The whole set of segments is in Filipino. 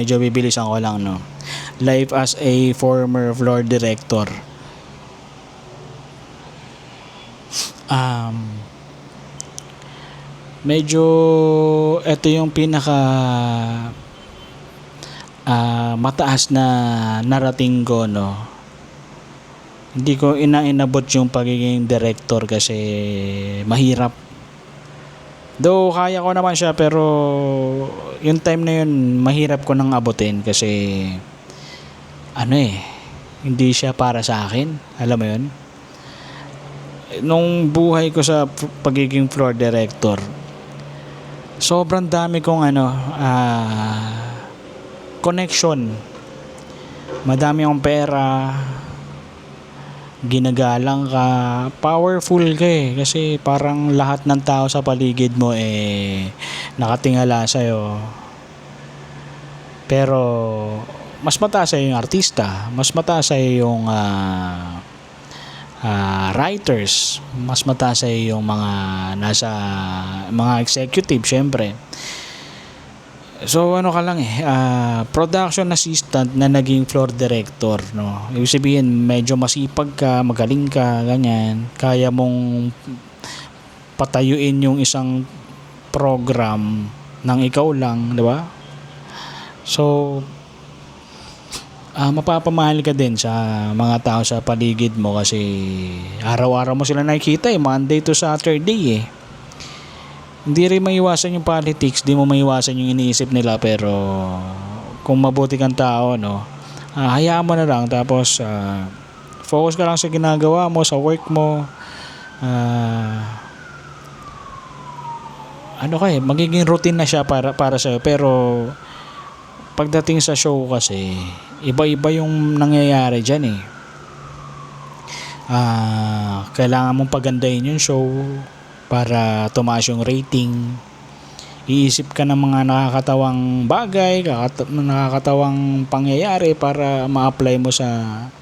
medyo bibilisan ko lang, no. Life as a former floor director. Medyo ito yung pinaka mataas na narating ko, no. Hindi ko inabot yung pagiging director kasi mahirap. Though kaya ko naman siya, pero yung time na yun mahirap ko nang abutin kasi hindi siya para sa akin, alam mo yun. Nung buhay ko sa pagiging floor director, sobrang dami kong connection, madami akong pera, ginagalang ka, powerful ka kasi parang lahat ng tao sa paligid mo nakatingala sa'yo. Pero mas mataas ay yung artista, mas mataas ay yung writers, mas mataas ay yung mga nasa mga executive, syempre. So ka lang production assistant na naging floor director, no. Ibig sabihin medyo masipag ka, magaling ka, ganyan. Kaya mong patayuin yung isang program ng ikaw lang, di ba? So mapapamahal ka din sa mga tao sa paligid mo kasi araw-araw mo sila nakikita Monday to Saturday Hindi rin maiwasan yung politics, di mo maiwasan yung iniisip nila, pero kung mabuti kang tao, no, hayaan mo na lang, tapos focus ka lang sa ginagawa mo, sa work mo. Magiging routine na siya para sa'yo, pero pagdating sa show kasi iba-iba yung nangyayari dyan kailangan mong pagandahin yung show para tumaas yung rating. Iisip ka ng mga nakakatawang bagay, nakakatawang pangyayari para ma-apply mo sa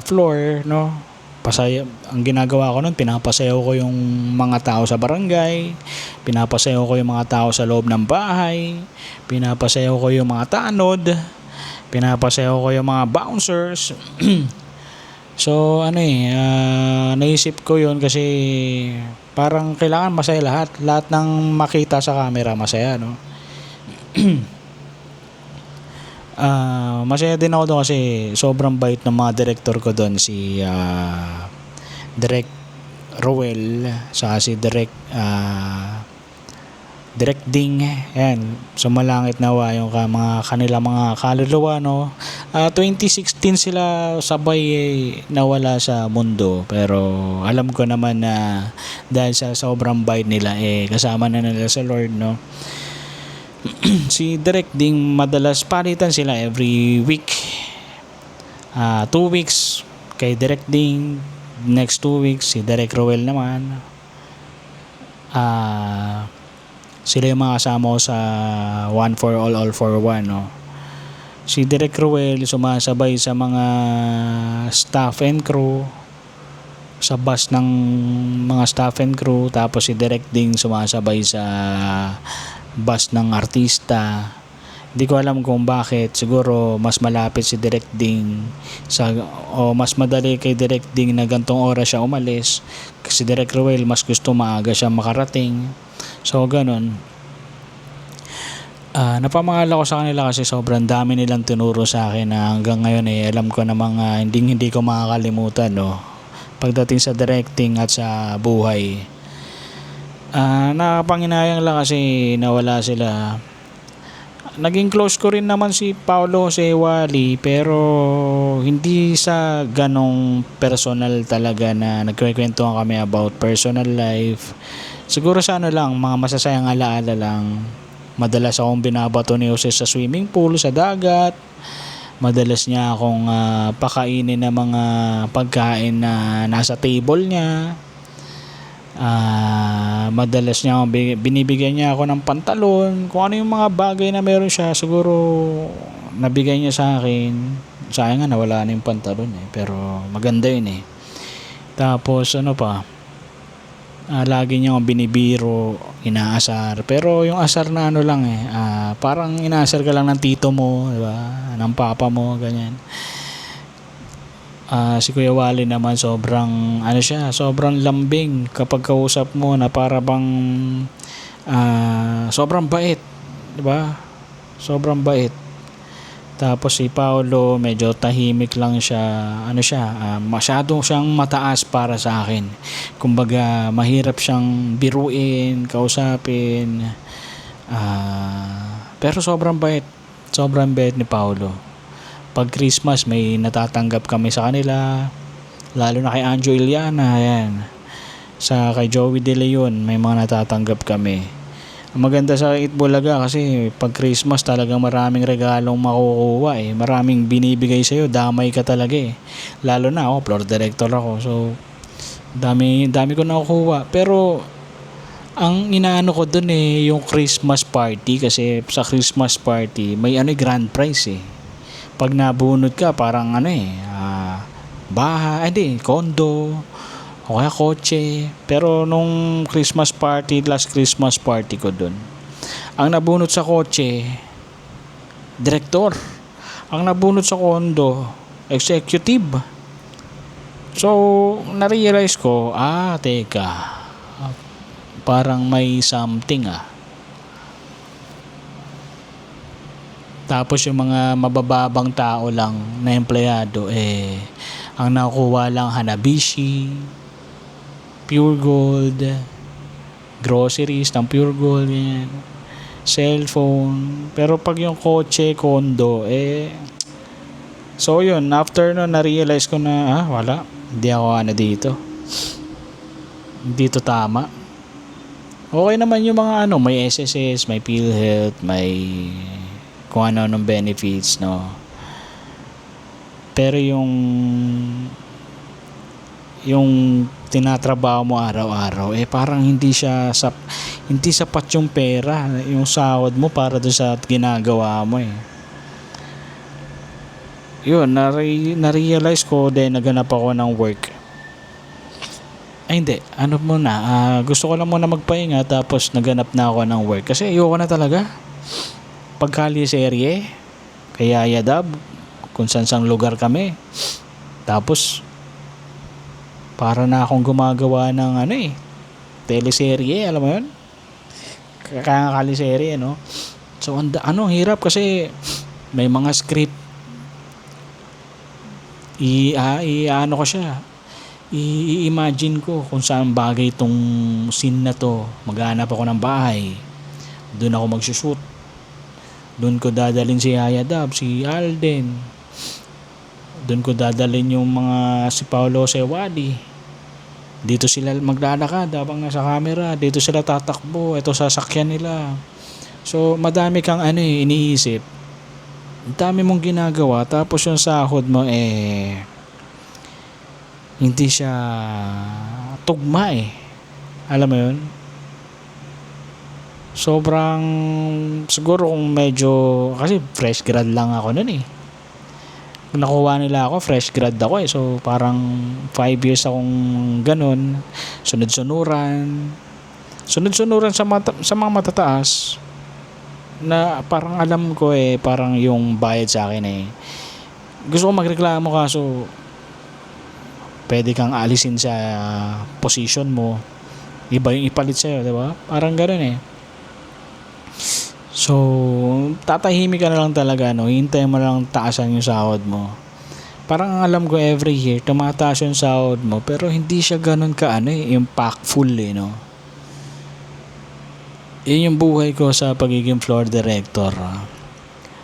floor, no. Ang ginagawa ko nun, pinapasayaw ko yung mga tao sa barangay, pinapasayaw ko yung mga tao sa loob ng bahay, pinapasayaw ko yung mga tanod, pinapasayaw ko yung mga bouncers. So naisip ko yun kasi parang kailangan masaya lahat ng makita sa camera masaya, no. Masaya din ako doon kasi sobrang bait ng mga director ko doon, si Direk Roel, saka si Direk Ding, yan, sumalangit nawa yung mga kanila mga kaluluwa, no. 2016 sila sabay nawala sa mundo, pero alam ko naman na dahil sa sobrang bait nila kasama na nila sa Lord, no. Si Direk Ding, madalas palitan sila every week. 2 weeks kay Direk Ding, next 2 weeks si Direk Roel naman. Sila yung mga kasama ko sa One for All for One, no. Si Direk Roel sumasabay sa mga staff and crew, sa bus ng mga staff and crew, tapos si Direk Ding sumasabay sa bus ng artista. Hindi ko alam kung bakit, siguro mas malapit si Direk Ding o mas madali kay Direk Ding na gantong oras siya umalis, kasi Direk Roel mas gusto maaga siya makarating. So ganun. Napamahal ako sa kanila kasi sobrang dami nilang tinuro sa akin na hanggang ngayon alam ko na mga hindi ko makakalimutan, no, pagdating sa directing at sa buhay. Nakapanginayang lang kasi nawala sila. Naging close ko rin naman si Paolo Jose Wally, pero hindi sa ganong personal talaga na nagkwekwentuhan kami about personal life. Siguro sa lang, mga masasayang alaala lang. Madalas akong binabato ni Jose sa swimming pool, sa dagat. Madalas niya akong pakainin ng mga pagkain na nasa table niya. Madalas niya akong binibigyan niya ako ng pantalon, kung ano yung mga bagay na meron siya, siguro nabigay niya sa akin. Sayang nga nawala na yung pantalon pero maganda yun Tapos Lagi niya akong binibiro, inaasar. Pero yung asar na ano lang parang inaasar ka lang ng tito mo, di ba? Ng papa mo, ganyan. Si Kuya Wally naman sobrang ano siya, sobrang lambing kapag kausap mo na para bang sobrang bait, 'di ba? Sobrang bait. Tapos si Paolo medyo tahimik lang siya. Ano siya, masyado siyang mataas para sa akin. Kumbaga mahirap siyang biruin, kausapin. Pero sobrang bait. Sobrang bait ni Paolo. Pag Christmas may natatanggap kami sa kanila, lalo na kay Anjo Iliana, ayan. Sa kay Joey De Leon may mga natatanggap kami. Ang maganda sa Itbulaga kasi pag Christmas talagang maraming regalong makukuha maraming binibigay sa iyo, damay ka talaga lalo na ako, floor director ako, so dami ko nakukuha. Pero ang inaano ko dun yung Christmas party, kasi sa Christmas party may grand prize pag nabunod ka parang bahay, kondo o kaya kotse. Pero nung last Christmas party ko dun, ang nabunot sa kotse, direktor. Ang nabunot sa kondo, executive. So na-realize ko, teka, parang may something Tapos yung mga mabababang tao lang na empleyado ang nakukuha lang Hanabishi, Pure Gold, groceries ng Pure Gold, yan, cellphone. Pero pag yung kotse, kondo, so yun, after nun na-realize ko na wala, hindi ako dito tama. Okay naman yung mga may SSS, may PhilHealth, may kung ano ng benefits, no. Pero yung tinatrabaho mo araw-araw parang hindi sapat yung pera, yung sahod mo para doon sa ginagawa mo Yun, na-realize ko din, naganap ako ng work. Hindi, gusto ko lang muna magpahinga, tapos naganap na ako ng work kasi ayoko na talaga. Pagkaliserye kaya Yadab, kung saan lugar kami, tapos para na akong gumagawa ng teleserye, alam mo yun, kakaliserye, no. So hirap kasi may mga script, ko siya, i-imagine ko kung saan bagay itong scene na to. Maghanap ako ng bahay, doon ako magsushoot, doon ko dadalhin si Yayadab, si Alden, doon ko dadalhin yung mga si Paolo Sewadi. Dito sila maglalakad habang nasa camera, dito sila tatakbo, ito sasakyan nila. So madami kang iniisip, dami mong ginagawa, tapos yung sahod mo hindi siya tugma alam mo yun. Sobrang, siguro kung medyo, kasi fresh grad lang ako nun nakuha nila ako, fresh grad ako so parang 5 years akong ganun, sunod-sunuran sa mga matataas, na parang alam ko parang yung bayad sa akin gusto ko magreklamo, kaso pwede kang alisin sa position mo, iba yung ipalit sa'yo, diba? Parang ganun So, tatahimik ka na lang talaga, hintay mo lang taasan yung sahod mo. Parang alam ko every year tumataas yung sahod mo, pero hindi siya ganun ka impactful no. Yun yung buhay ko sa pagiging floor director.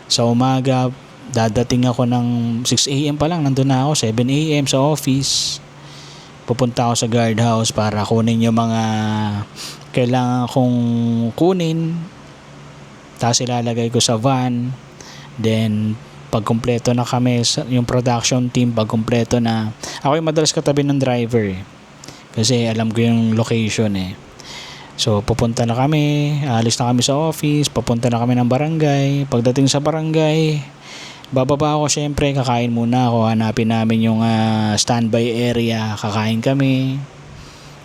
Sa umaga, dadating ako ng 6 a.m. pa lang, nandun na ako 7 a.m. sa office. Pupunta ako sa guardhouse para kunin yung mga kailangan kong kunin, tapos ilalagay ko sa van. Then pag kumpleto na kami, yung production team, pag kumpleto na, ako yung madalas katabi ng driver kasi alam ko yung location So pupunta na kami, alis na kami sa office, papunta na kami ng barangay. Pagdating sa barangay, bababa ako, syempre kakain muna ako, hanapin namin yung standby area, kakain kami.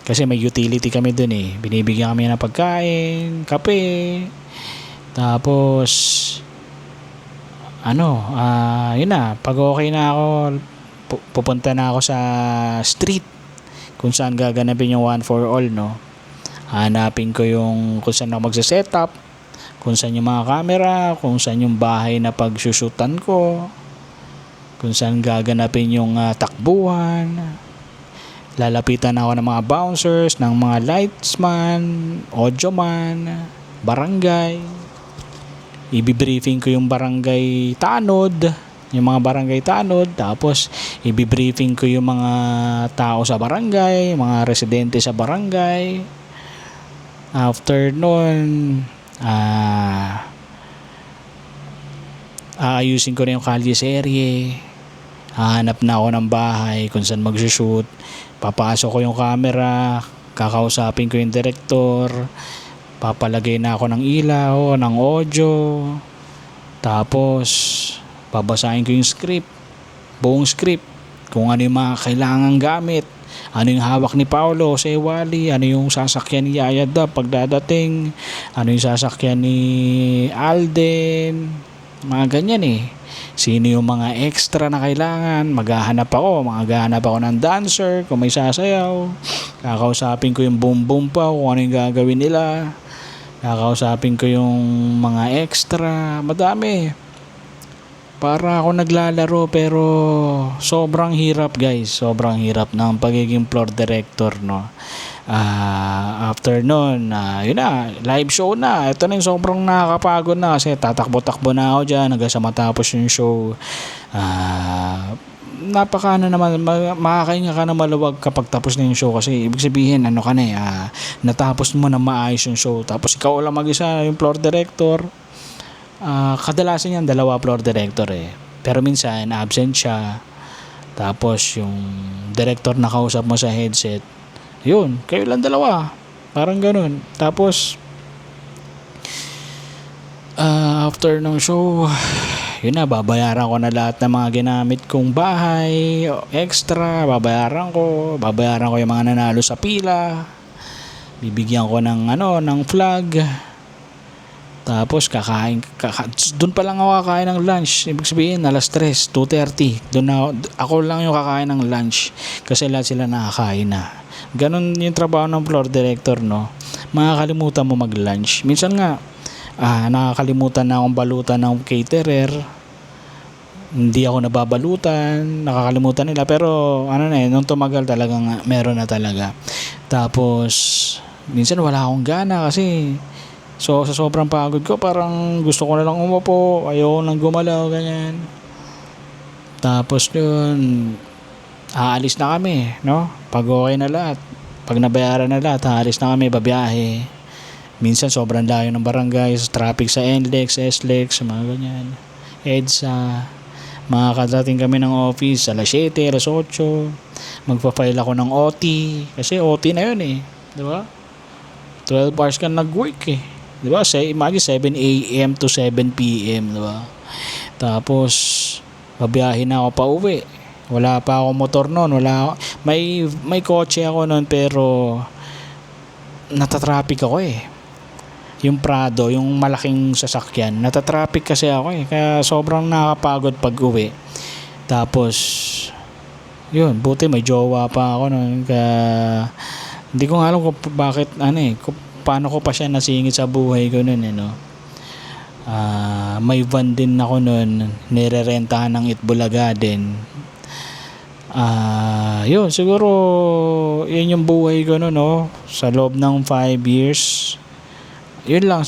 Kasi may utility kami dun eh. Binibigyan kami ng pagkain, kape. Tapos, yun na. Pag okay na ako, pupunta na ako sa street kung saan gaganapin yung one for all, no. Hanapin ko yung kung saan ako magse-setup, kung saan yung mga camera, kung saan yung bahay na pagsusutan ko, kung saan gaganapin yung takbuhan. Lalapitan ako ng mga bouncers, ng mga lightsman, audioman, barangay. Ibibriefing ko yung barangay tanod, yung mga barangay tanod. Tapos ibibriefing ko yung mga tao sa barangay, mga residente sa barangay. After nun, aayusin ko na yung kalye serye. Hahanap na ako ng bahay kung saan magsushoot. Papasok ko yung camera, kakausapin ko yung director, papalagay na ako ng ilaw, ng audio, tapos babasahin ko yung script, buong script, kung ano yung mga kailangang gamit, ano yung hawak ni Paolo sa Ewali, ano yung sasakyan ni Yayada pagdadating, ano yung sasakyan ni Alden, mga ganyan eh. Sino yung mga extra na kailangan, maghahanap ako ng dancer kung may sasayaw, kakausapin ko yung boom boom pa kung ano yung gagawin nila, kakausapin ko yung mga extra, madami. Para ako naglalaro pero sobrang hirap guys, sobrang hirap ng pagiging floor director, no. After nun, yun na, live show na. Ito na yung sobrang nakakapagod na kasi tatakbo-takbo na ako dyan hanggang sa matapos yung show. Makakahinga ka na maluwag kapag tapos na yung show kasi ibig sabihin natapos mo na maayos yung show. Tapos ikaw lang mag-isa yung floor director. Kadalasan yan 2 floor director eh, pero minsan absent siya. Tapos yung director na kausap mo sa headset, yun, kayo lang 2, parang ganun. Tapos after ng show, yun na, babayaran ko na lahat ng mga ginamit kong bahay extra, babayaran ko yung mga nanalo sa pila, bibigyan ko ng flag. Tapos doon pa lang ako kakain ng lunch. Ibig sabihin alas 3, 2:30. Doon ako lang yung kakain ng lunch kasi lahat sila nakakain na. Ganun yung trabaho ng floor director, no. Makakalimutan mo mag-lunch. Minsan nga nakakalimutan na akong balutan ng caterer. Hindi ako nababalutan, nakakalimutan nila, pero nung tumagal talagang meron na talaga. Tapos minsan wala akong gana kasi sa sobrang pagod ko, parang gusto ko na lang umupo, ayoko nang gumalaw, ganyan. Tapos yun, aalis na kami, no? Pag okay na lahat, pag nabayaran na lahat, aalis na kami, babiyahe. Minsan sobrang layo ng barangay, traffic sa NLEX, SLEX, mga ganyan. EDSA, makakadating kami ng office alas 7, alas 8. Magpa-file ako ng OT, kasi OT na yun eh, di ba? 12 hours ka nag-work eh. Di ba? Imagine 7 a.m. to 7 p.m. Di ba? Tapos babiyahin na ako pa uwi. Wala pa akong motor noon. May kotse ako noon pero natatraffic ako eh. Yung Prado, yung malaking sasakyan, natatraffic kasi ako eh. Kaya sobrang nakakapagod pag uwi. Tapos yun, buti may jowa pa ako noon. Kaya hindi ko alam kung bakit paano ko pa siya nasingit sa buhay ko noon, no. May van din ako noon, nirerentahan ng Itbulaga din. Yun, siguro yun yung buhay ko noon, no, sa loob ng 5 years. Yun lang.